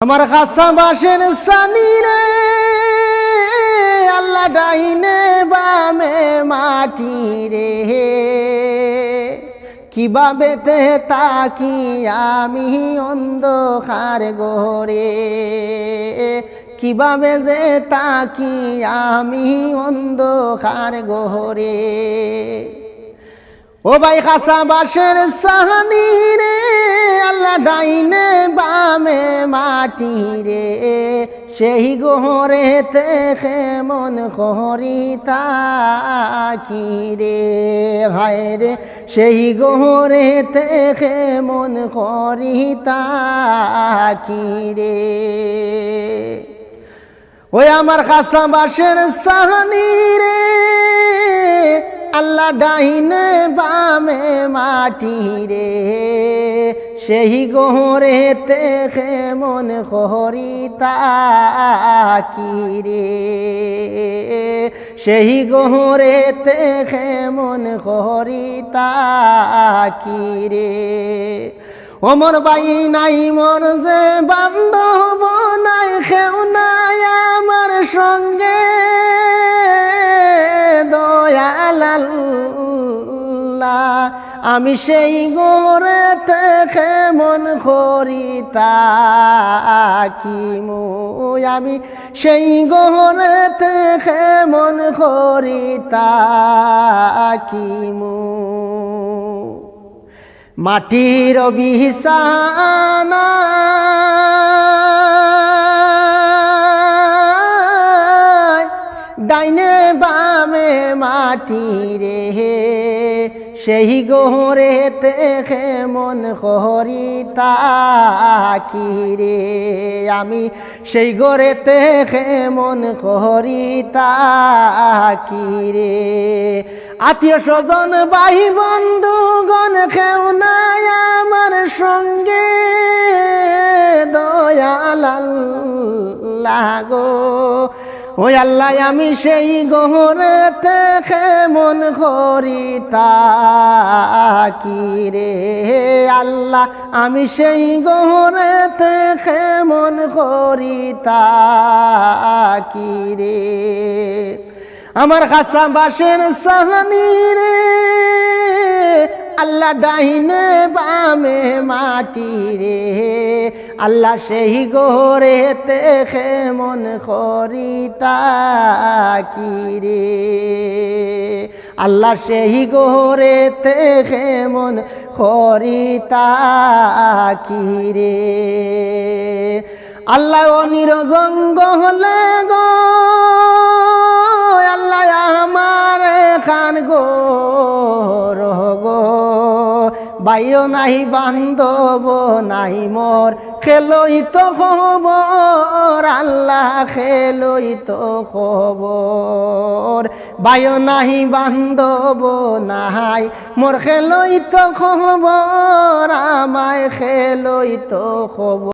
আমার খাসা বাসের সানি রে আল্লাহ ডাইনে বামে মাটি রে কিভাবে তে তাকি আমি অন্ধকার ঘরে কিভাবে যে তাকি আমি অন্ধকার ঘরে ও ভাই খাসা বাসের সানি রে আল্লাহ ডাইনে বামে মাটি রে সেই ঘরেতে কেমন করি তাকি রে ভাই রে সেই ঘরেতে কেমন করি তাকি রে ওই আমার খাসা বাসের সানি রে আল্লাহ ডাইনে বামে মাটি রে সেই ঘরেতে কেমন করি তাকি রে সেই ঘরেতে কেমন করি তাকি রে ওমর ভাই নাই মোর যে বান্ধব নাই কেউ নাই আমার সঙ্গে দয়াল আল্লাহ আমি সেই ঘরেতে কেমন করি তাকিমু আমি সেই ঘরেতে কেমন করি তাকিমু মাটির বিছানা ডাইনে বামে মাটি রে সেই ঘরেতে কেমন করি তাকি রে আমি সেই ঘরেতে কেমন করি তাকি রে আত্মীয় স্বজন ভাই বন্ধুগণ কেউ নাই আমার সঙ্গে দয়াল আল্লাহ গো ওই আল্লাহ আমি সেই ঘরেতে কেমন করি তাকি রে আল্লাহ আমি সেই ঘরেতে কেমন করি তাকি রে আমার খাসা বাসের সাহানি রে আল্লাহ ডাইনে বামে মাটি রে আল্লাহ সেই ঘরেতে কেমন করি তাকি রে আল্লাহ সেই ঘরেতে কেমন করি তাকি রে আল্লাহ অনির জঙ্গলে গো আল্লাহ আমার খান গো রগো বাইও নাই বান্ধব নাই মোর খেলই তো খবর আল্লাহ খেলই তো খবর বাইও নাহি বান্ধব নাই মোর খেলই তো খবর আমায় খেলই তো খবর।